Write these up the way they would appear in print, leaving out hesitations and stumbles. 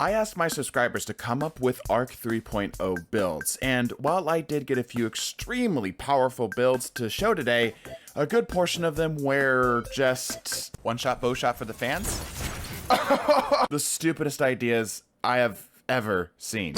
I asked my subscribers to come up with Arc 3.0 builds, and while I did get a few extremely powerful builds to show today, a good portion of them were just one-shot bow shot for the fans. The stupidest ideas I have ever seen.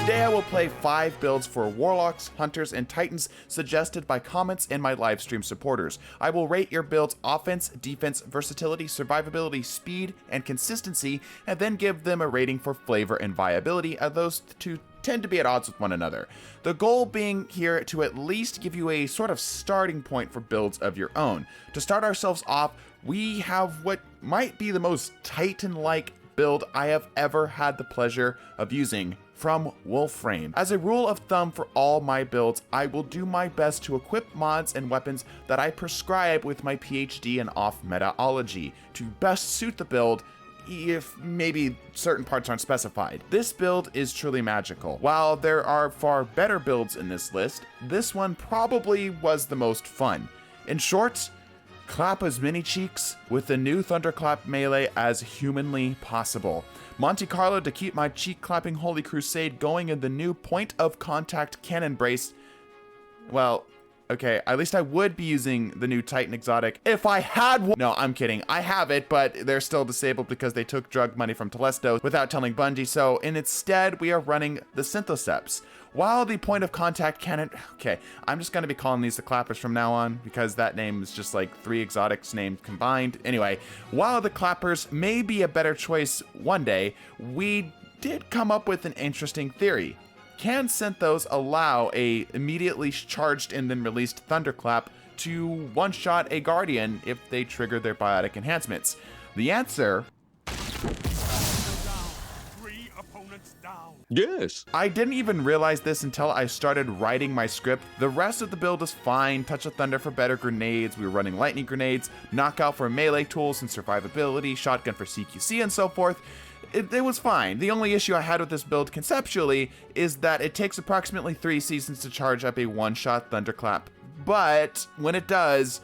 Today I will play 5 builds for Warlocks, Hunters, and Titans suggested by comments and my livestream supporters. I will rate your build's offense, defense, versatility, survivability, speed, and consistency, and then give them a rating for flavor and viability, as those two tend to be at odds with one another. The goal being here to at least give you a sort of starting point for builds of your own. To start ourselves off, we have what might be the most Titan-like build I have ever had the pleasure of using from Wolframe. As a rule of thumb for all my builds, I will do my best to equip mods and weapons that I prescribe with my PhD in off-metaology to best suit the build, if maybe certain parts aren't specified. This build is truly magical. While there are far better builds in this list, this one probably was the most fun. In short, clap as many cheeks with the new Thunderclap melee as humanly possible. Monte Carlo to keep my cheek clapping holy crusade going in the new point of contact cannon brace. Well, okay, at least I would be using the new Titan exotic if I had one. No, I'm kidding. I have it, but they're still disabled because they took drug money from Telesto without telling Bungie, so instead we are running the Synthoceps. While the point of contact cannon, okay, I'm just gonna be calling these the clappers from now on because that name is just like 3 exotics named combined. Anyway, while the clappers may be a better choice one day, we did come up with an interesting theory. Can Synthos allow a immediately charged and then released Thunderclap to one-shot a Guardian if they trigger their biotic enhancements? The answer: yes. I didn't even realize this until I started writing my script. The rest of the build is fine. Touch of Thunder for better grenades. We were running lightning grenades, knockout for melee tools and survivability, shotgun for CQC and so forth. It was fine. The only issue I had with this build conceptually is that it takes approximately 3 seasons to charge up a one-shot Thunderclap. But when it does,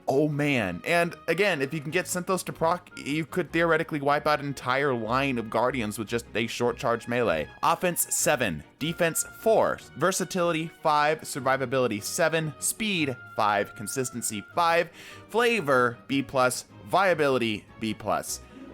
oh man. And again, if you can get Synthos to proc, you could theoretically wipe out an entire line of Guardians with just a short charge melee. Offense 7, defense 4, versatility 5, survivability 7, speed 5, consistency 5, flavor B+, viability B+.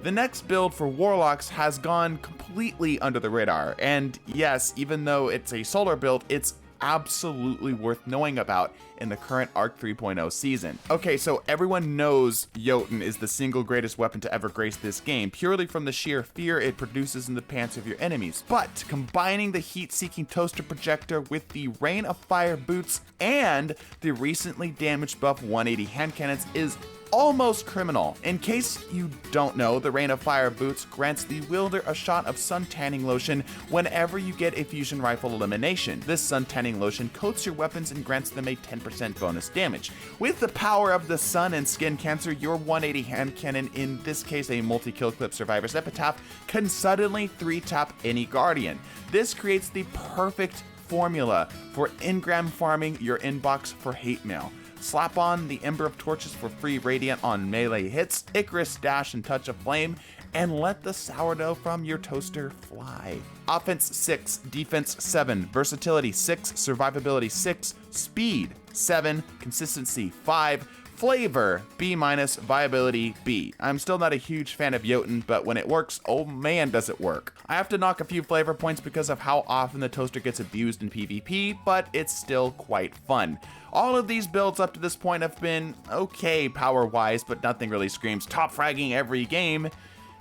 The next build for Warlocks has gone completely under the radar, and yes, even though it's a solar build, it's absolutely worth knowing about in the current Arc 3.0 season. Okay, so everyone knows Jotunn is the single greatest weapon to ever grace this game, purely from the sheer fear it produces in the pants of your enemies. But combining the heat-seeking toaster projector with the Rain of Fire boots and the recently damaged buff 180 hand cannons is almost criminal. In case you don't know, the Rain of Fire boots grants the wielder a shot of sun tanning lotion whenever you get a fusion rifle elimination. This sun tanning lotion coats your weapons and grants them a 10% bonus damage. With the power of the sun and skin cancer, your 180 hand cannon, in this case a multi-kill clip survivor's epitaph, can suddenly 3-tap any Guardian. This creates the perfect formula for engram farming your inbox for hate mail. Slap on the Ember of Torches for free Radiant on melee hits, Icarus Dash and Touch of Flame, and let the sourdough from your toaster fly. Offense 6, defense 7, versatility 6, survivability 6, speed 7, consistency 5, flavor B-, viability B. I'm still not a huge fan of Jotunn, but when it works, oh man does it work. I have to knock a few flavor points because of how often the toaster gets abused in PvP, but it's still quite fun. All of these builds up to this point have been okay power-wise, but nothing really screams top fragging every game.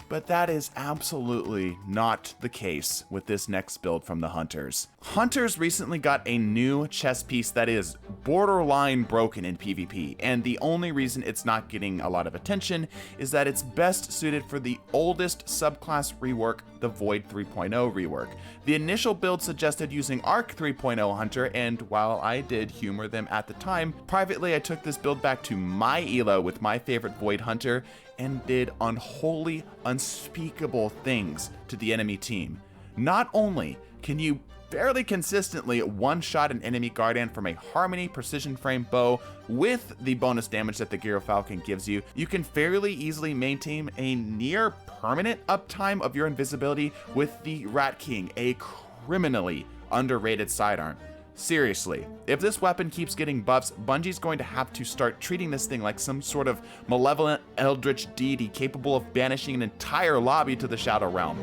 But that is absolutely not the case with this next build from the Hunters. Hunters recently got a new chess piece that is borderline broken in PvP, and the only reason it's not getting a lot of attention is that it's best suited for the oldest subclass rework, the Void 3.0 rework. The initial build suggested using Arc 3.0 Hunter, and while I did humor them at the time, privately I took this build back to my elo with my favorite Void Hunter and did unholy, unspeakable things to the enemy team. Not only can you fairly consistently one-shot an enemy Guardian from a Harmony precision frame bow with the bonus damage that the Gyro Falcon gives you, you can fairly easily maintain a near permanent uptime of your invisibility with the Rat King, a criminally underrated sidearm. Seriously, if this weapon keeps getting buffs, Bungie's going to have to start treating this thing like some sort of malevolent eldritch deity capable of banishing an entire lobby to the Shadow Realm.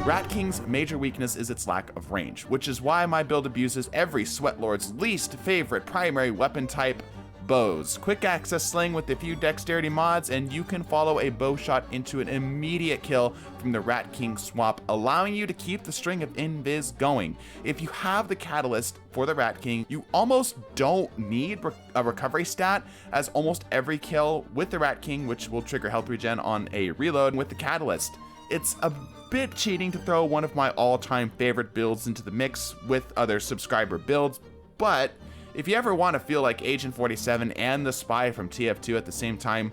Rat King's major weakness is its lack of range, which is why my build abuses every Sweatlord's least favorite primary weapon type, bows. Quick access sling with a few dexterity mods, and you can follow a bow shot into an immediate kill from the Rat King swap, allowing you to keep the string of invis going. If you have the catalyst for the Rat King, you almost don't need a recovery stat, as almost every kill with the Rat King, which will trigger health regen on a reload with the catalyst. It's a bit cheating to throw one of my all-time favorite builds into the mix with other subscriber builds, but if you ever want to feel like Agent 47 and the Spy from TF2 at the same time,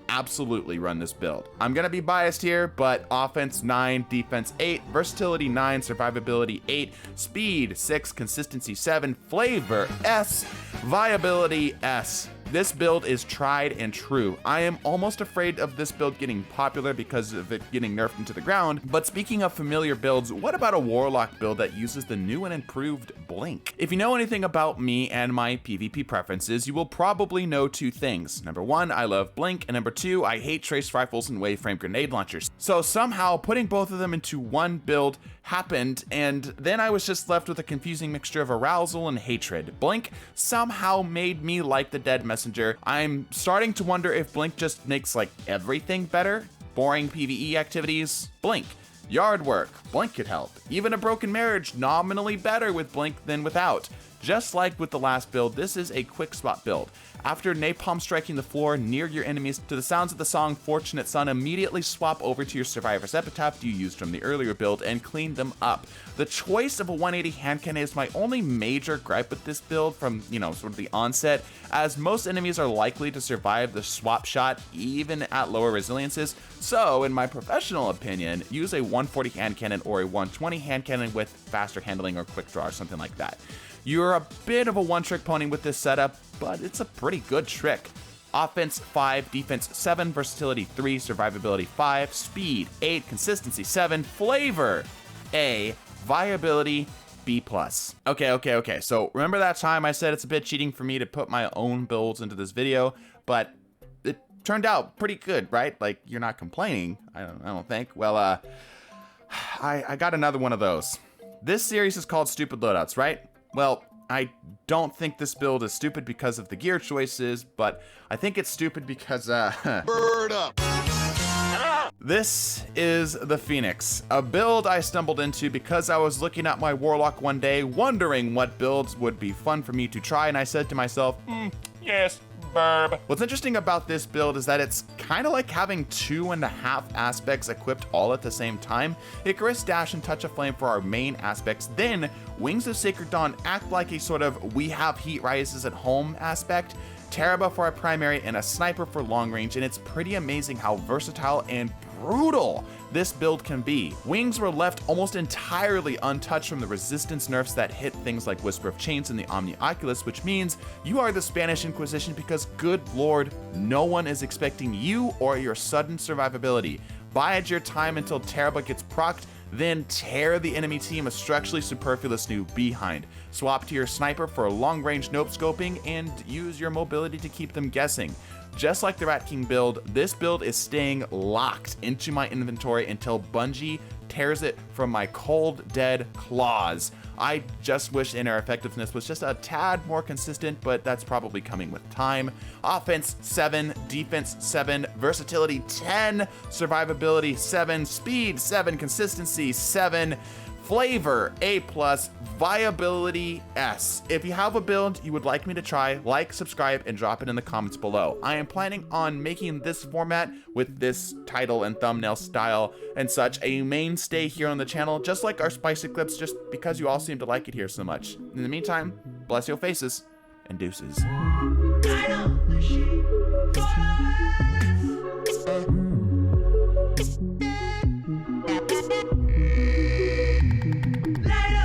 absolutely run this build. I'm gonna be biased here, but offense 9, defense 8, versatility 9, survivability 8, speed 6, consistency 7, flavor S, viability S. This build is tried and true. I am almost afraid of this build getting popular because of it getting nerfed into the ground, but speaking of familiar builds, what about a Warlock build that uses the new and improved Blink? If you know anything about me and my PvP preferences, you will probably know two things. Number one, I love Blink, and number two, I hate trace rifles and waveframe grenade launchers. So somehow putting both of them into one build happened, and then I was just left with a confusing mixture of arousal and hatred. Blink somehow made me like the Dead Messenger. I'm starting to wonder if Blink just makes like everything better. Boring PvE activities, Blink. Yard work, Blink could help. Even a broken marriage, nominally better with Blink than without. Just like with the last build, this is a quick spot build. After napalm striking the floor near your enemies to the sounds of the song Fortunate Son, immediately swap over to your Survivor's Epitaph you used from the earlier build and clean them up. The choice of a 180 hand cannon is my only major gripe with this build from, sort of the onset, as most enemies are likely to survive the swap shot even at lower resiliences. So, in my professional opinion, use a 140 hand cannon or a 120 hand cannon with faster handling or quick draw or something like that. You're a bit of a one-trick pony with this setup, but it's a pretty good trick. Offense 5, defense 7, versatility 3, survivability 5, speed 8, consistency 7, flavor A, viability B+. Okay, so remember that time I said it's a bit cheating for me to put my own builds into this video, but it turned out pretty good, right? Like, you're not complaining, I don't think. Well, I got another one of those. This series is called Stupid Loadouts, right? Well, I don't think this build is stupid because of the gear choices, but I think it's stupid because, Bird up! This is the Phoenix, a build I stumbled into because I was looking at my Warlock one day, wondering what builds would be fun for me to try, and I said to myself, yes, burb. What's interesting about this build is that it's kind of like having 2.5 aspects equipped all at the same time. Icarus, Dash, and Touch of Flame for our main aspects, then Wings of Sacred Dawn act like a sort of we have heat rises at home aspect, Teraba for our primary, and a sniper for long range, and it's pretty amazing how versatile and brutal this build can be. Wings were left almost entirely untouched from the resistance nerfs that hit things like Whisper of Chains and the Omni Oculus, which means you are the Spanish Inquisition because, good lord, no one is expecting you or your sudden survivability. Bide your time until Teraba gets procced, then tear the enemy team a structurally superfluous new behind. Swap to your sniper for long-range nope scoping and use your mobility to keep them guessing. Just like the Rat King build, this build is staying locked into my inventory until Bungie tears it from my cold, dead claws. I just wish inner effectiveness was just a tad more consistent, but that's probably coming with time. Offense 7, defense 7, versatility 10, survivability 7, speed 7, consistency 7, flavor A+, viability S. If you have a build you would like me to try, like, subscribe, and drop it in the comments below. I am planning on making this format with this title and thumbnail style and such a mainstay here on the channel, just like our spicy clips, just because you all seem to like it here so much. In the meantime, bless your faces and deuces.